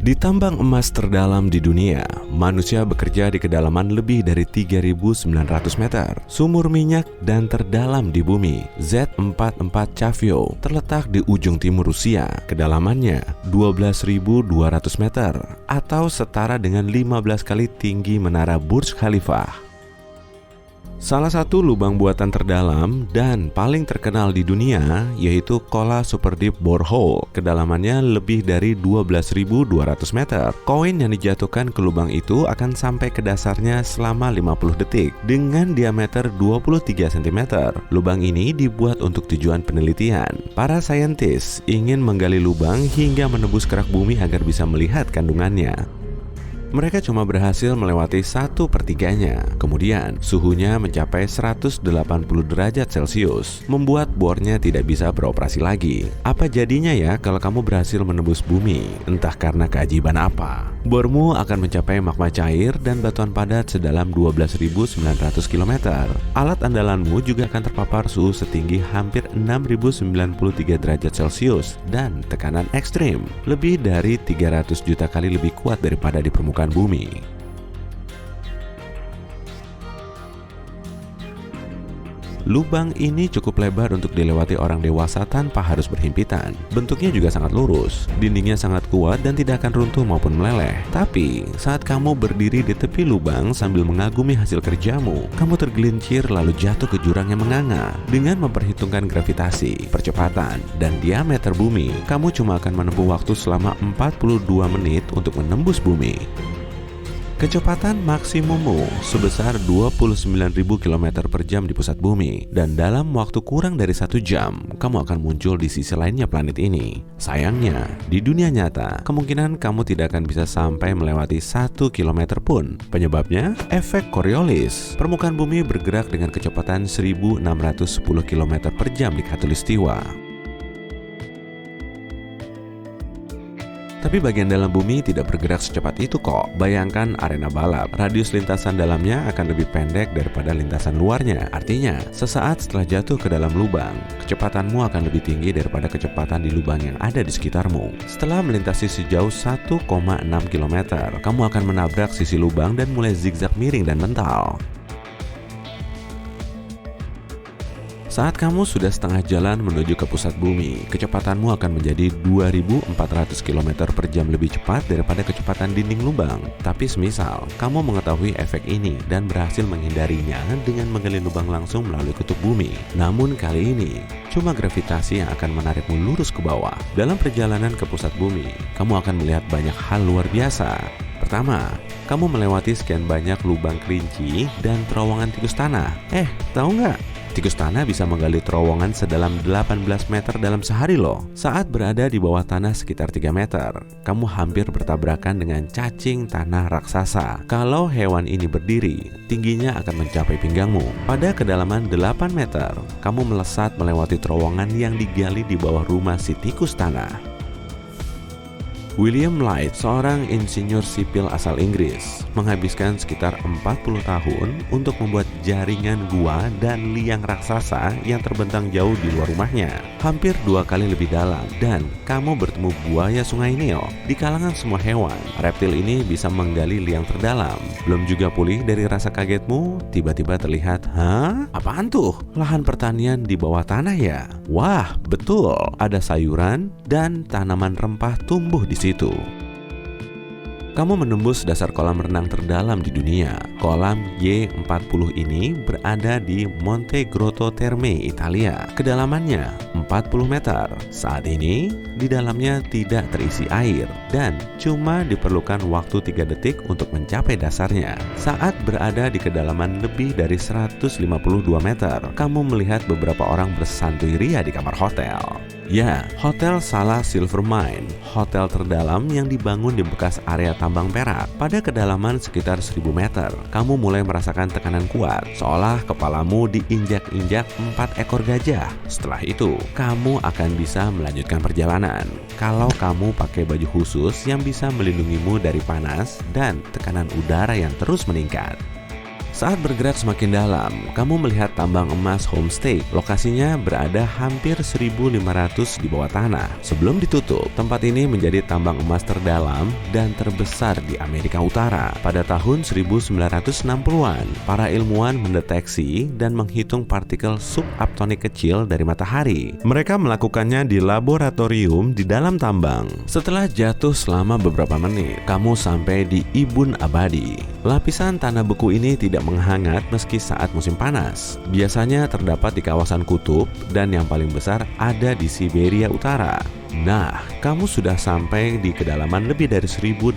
Di tambang emas terdalam di dunia, manusia bekerja di kedalaman lebih dari 3.900 meter. Sumur minyak dan terdalam di bumi, Z44 Chavio, terletak di ujung timur Rusia. Kedalamannya 12.200 meter atau setara dengan 15 kali tinggi menara Burj Khalifa. Salah satu lubang buatan terdalam dan paling terkenal di dunia yaitu Kola Super Deep Borehole. Kedalamannya lebih dari 12.200 meter. Koin yang dijatuhkan ke lubang itu akan sampai ke dasarnya selama 50 detik dengan diameter 23 cm. Lubang ini dibuat untuk tujuan penelitian. Para saintis ingin menggali lubang hingga menembus kerak bumi agar bisa melihat kandungannya. Mereka cuma berhasil melewati 1/3-nya. Kemudian suhunya mencapai 180 derajat Celcius, membuat bornya tidak bisa beroperasi lagi. Apa jadinya ya kalau kamu berhasil menembus bumi? Entah karena keajaiban apa. Bormu akan mencapai magma cair dan batuan padat sedalam 12.900 km. Alat andalanmu juga akan terpapar suhu setinggi hampir 6.093 derajat Celcius dan tekanan ekstrim, lebih dari 300 juta kali lebih kuat daripada di permukaan bumi. Lubang ini cukup lebar untuk dilewati orang dewasa tanpa harus berhimpitan. Bentuknya juga sangat lurus, dindingnya sangat kuat dan tidak akan runtuh maupun meleleh. Tapi, saat kamu berdiri di tepi lubang sambil mengagumi hasil kerjamu, kamu tergelincir lalu jatuh ke jurang yang menganga. Dengan memperhitungkan gravitasi, percepatan, dan diameter bumi, kamu cuma akan menempuh waktu selama 42 menit untuk menembus bumi. Kecepatan maksimummu sebesar 29.000 km per jam di pusat bumi, dan dalam waktu kurang dari 1 jam, kamu akan muncul di sisi lainnya planet ini. Sayangnya, di dunia nyata, kemungkinan kamu tidak akan bisa sampai melewati 1 km pun. Penyebabnya, efek Coriolis. Permukaan bumi bergerak dengan kecepatan 1.610 km per jam di khatulistiwa. Tapi bagian dalam bumi tidak bergerak secepat itu kok. Bayangkan arena balap, radius lintasan dalamnya akan lebih pendek daripada lintasan luarnya. Artinya, sesaat setelah jatuh ke dalam lubang, kecepatanmu akan lebih tinggi daripada kecepatan di lubang yang ada di sekitarmu. Setelah melintasi sejauh 1,6 km, kamu akan menabrak sisi lubang dan mulai zigzag miring dan mental. Saat kamu sudah setengah jalan menuju ke pusat bumi, kecepatanmu akan menjadi 2.400 km per jam lebih cepat daripada kecepatan dinding lubang. Tapi semisal kamu mengetahui efek ini dan berhasil menghindarinya dengan menggali lubang langsung melalui kutub bumi. Namun kali ini, cuma gravitasi yang akan menarikmu lurus ke bawah. Dalam perjalanan ke pusat bumi, kamu akan melihat banyak hal luar biasa. Pertama, kamu melewati sekian banyak lubang kerinci dan terowongan tikus tanah. Tahu nggak? Tikus tanah bisa menggali terowongan sedalam 18 meter dalam sehari loh. Saat berada di bawah tanah sekitar 3 meter, kamu hampir bertabrakan dengan cacing tanah raksasa. Kalau hewan ini berdiri, tingginya akan mencapai pinggangmu. Pada kedalaman 8 meter, kamu melesat melewati terowongan yang digali di bawah rumah si tikus tanah. William Light, seorang insinyur sipil asal Inggris, menghabiskan sekitar 40 tahun untuk membuat jaringan gua dan liang raksasa yang terbentang jauh di luar rumahnya, hampir 2 kali lebih dalam. Dan kamu bertemu buaya Sungai Nil. Di kalangan semua hewan, reptil ini bisa menggali liang terdalam. Belum juga pulih dari rasa kagetmu, tiba-tiba terlihat, apaan tuh? Lahan pertanian di bawah tanah ya? Wah, betul. Ada sayuran dan tanaman rempah tumbuh di situ. Kamu menembus dasar kolam renang terdalam di dunia. Kolam Y40 ini berada di Monte Grotto Terme, Italia. Kedalamannya 40 meter. Saat ini, di dalamnya tidak terisi air dan cuma diperlukan waktu 3 detik untuk mencapai dasarnya. Saat berada di kedalaman lebih dari 152 meter, kamu melihat beberapa orang bersantuy ria di kamar hotel. Ya, Hotel Sala Silver Mine, hotel terdalam yang dibangun di bekas area tambang perak. Pada kedalaman sekitar 1000 meter, kamu mulai merasakan tekanan kuat, seolah kepalamu diinjak-injak 4 ekor gajah. Setelah itu, kamu akan bisa melanjutkan perjalanan. Kalau kamu pakai baju khusus yang bisa melindungimu dari panas dan tekanan udara yang terus meningkat. Saat bergerak semakin dalam, kamu melihat tambang emas Homestake. Lokasinya berada hampir 1.500 di bawah tanah. Sebelum ditutup, tempat ini menjadi tambang emas terdalam dan terbesar di Amerika Utara. Pada tahun 1960-an, para ilmuwan mendeteksi dan menghitung partikel subaptonik kecil dari matahari. Mereka melakukannya di laboratorium di dalam tambang. Setelah jatuh selama beberapa menit, kamu sampai di Ibun Abadi. Lapisan tanah beku ini tidak menghangat meski saat musim panas. Biasanya terdapat di kawasan kutub dan yang paling besar ada di Siberia Utara. Nah, kamu sudah sampai di kedalaman lebih dari 1.830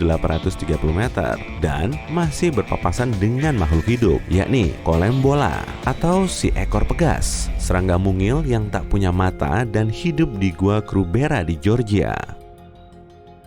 meter dan masih berpapasan dengan makhluk hidup, yakni Kolembola atau si ekor pegas, serangga mungil yang tak punya mata dan hidup di Gua Krubera di Georgia.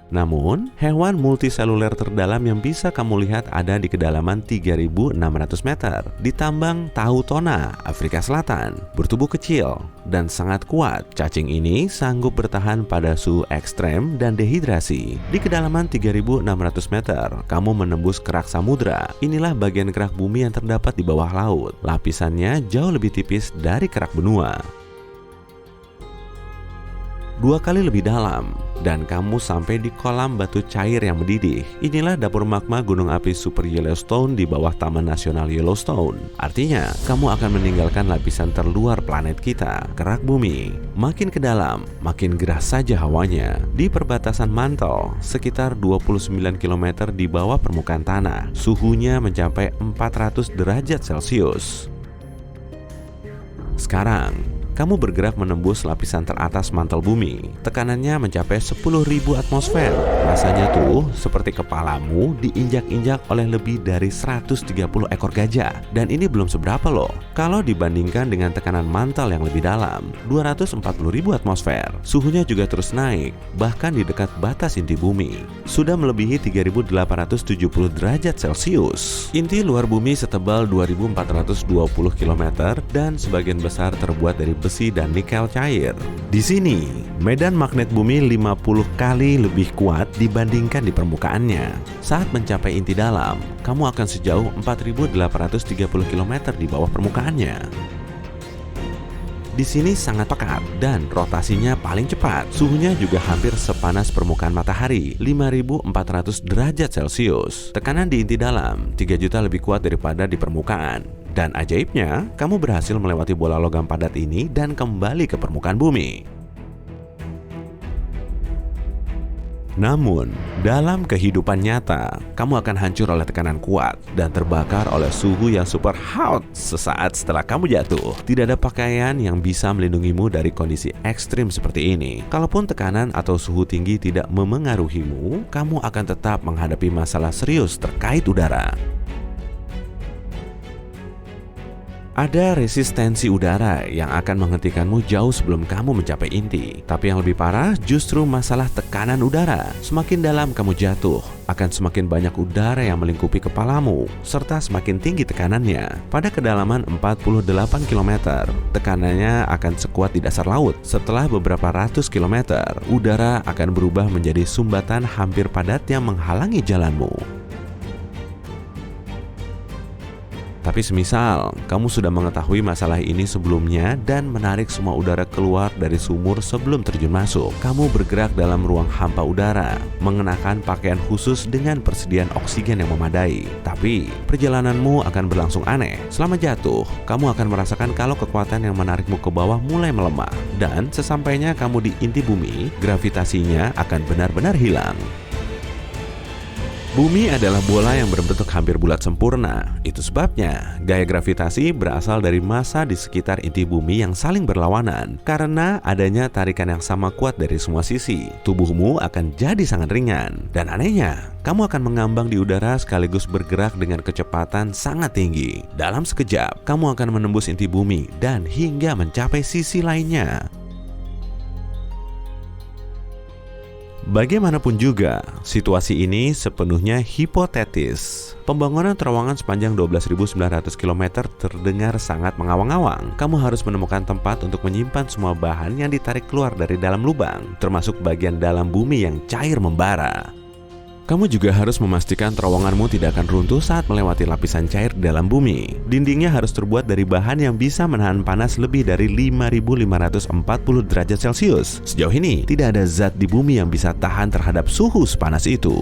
Namun, hewan multiseluler terdalam yang bisa kamu lihat ada di kedalaman 3.600 meter di tambang Tahutona, Afrika Selatan. Bertubuh kecil dan sangat kuat, cacing ini sanggup bertahan pada suhu ekstrem dan dehidrasi. Di kedalaman 3.600 meter, kamu menembus kerak samudra. Inilah bagian kerak bumi yang terdapat di bawah laut. Lapisannya jauh lebih tipis dari kerak benua. 2 kali lebih dalam, dan kamu sampai di kolam batu cair yang mendidih. Inilah dapur magma gunung api Super Yellowstone di bawah Taman Nasional Yellowstone. Artinya, kamu akan meninggalkan lapisan terluar planet kita, kerak bumi. Makin ke dalam, makin gerah saja hawanya. Di perbatasan mantel, sekitar 29 km di bawah permukaan tanah, suhunya mencapai 400 derajat Celcius. Sekarang, kamu bergerak menembus lapisan teratas mantel bumi. Tekanannya mencapai 10.000 atmosfer. Rasanya tuh seperti kepalamu diinjak-injak oleh lebih dari 130 ekor gajah. Dan ini belum seberapa loh. Kalau dibandingkan dengan tekanan mantel yang lebih dalam, 240.000 atmosfer. Suhunya juga terus naik, bahkan di dekat batas inti bumi. Sudah melebihi 3.870 derajat Celcius. Inti luar bumi setebal 2.420 km dan sebagian besar terbuat dari besi dan nikel cair. Di sini, medan magnet bumi 50 kali lebih kuat dibandingkan di permukaannya. Saat mencapai inti dalam, kamu akan sejauh 4.830 km di bawah permukaannya. Di sini sangat pekat dan rotasinya paling cepat. Suhunya juga hampir sepanas permukaan matahari, 5.400 derajat Celcius. Tekanan di inti dalam 3 juta lebih kuat daripada di permukaan. Dan ajaibnya, kamu berhasil melewati bola logam padat ini dan kembali ke permukaan bumi. Namun, dalam kehidupan nyata, kamu akan hancur oleh tekanan kuat dan terbakar oleh suhu yang super hot sesaat setelah kamu jatuh. Tidak ada pakaian yang bisa melindungimu dari kondisi ekstrim seperti ini. Kalaupun tekanan atau suhu tinggi tidak memengaruhimu, kamu akan tetap menghadapi masalah serius terkait udara. Ada resistensi udara yang akan menghentikanmu jauh sebelum kamu mencapai inti. Tapi yang lebih parah justru masalah tekanan udara. Semakin dalam kamu jatuh, akan semakin banyak udara yang melingkupi kepalamu, serta semakin tinggi tekanannya. Pada kedalaman 48 km, tekanannya akan sekuat di dasar laut. Setelah beberapa ratus kilometer, udara akan berubah menjadi sumbatan hampir padat yang menghalangi jalanmu. Tapi semisal kamu sudah mengetahui masalah ini sebelumnya dan menarik semua udara keluar dari sumur sebelum terjun masuk, kamu bergerak dalam ruang hampa udara, mengenakan pakaian khusus dengan persediaan oksigen yang memadai. Tapi perjalananmu akan berlangsung aneh. Selama jatuh, kamu akan merasakan kalau kekuatan yang menarikmu ke bawah mulai melemah. Dan sesampainya kamu di inti bumi, gravitasinya akan benar-benar hilang. Bumi adalah bola yang berbentuk hampir bulat sempurna. Itu sebabnya gaya gravitasi berasal dari massa di sekitar inti bumi yang saling berlawanan. Karena adanya tarikan yang sama kuat dari semua sisi, tubuhmu akan jadi sangat ringan. Dan anehnya, kamu akan mengambang di udara sekaligus bergerak dengan kecepatan sangat tinggi. Dalam sekejap, kamu akan menembus inti bumi dan hingga mencapai sisi lainnya. Bagaimanapun juga, situasi ini sepenuhnya hipotetis. Pembangunan terowongan sepanjang 12.900 km terdengar sangat mengawang-awang. Kamu harus menemukan tempat untuk menyimpan semua bahan yang ditarik keluar dari dalam lubang, termasuk bagian dalam bumi yang cair membara. Kamu juga harus memastikan terowonganmu tidak akan runtuh saat melewati lapisan cair di dalam bumi. Dindingnya harus terbuat dari bahan yang bisa menahan panas lebih dari 5.540 derajat Celcius. Sejauh ini, tidak ada zat di bumi yang bisa tahan terhadap suhu sepanas itu.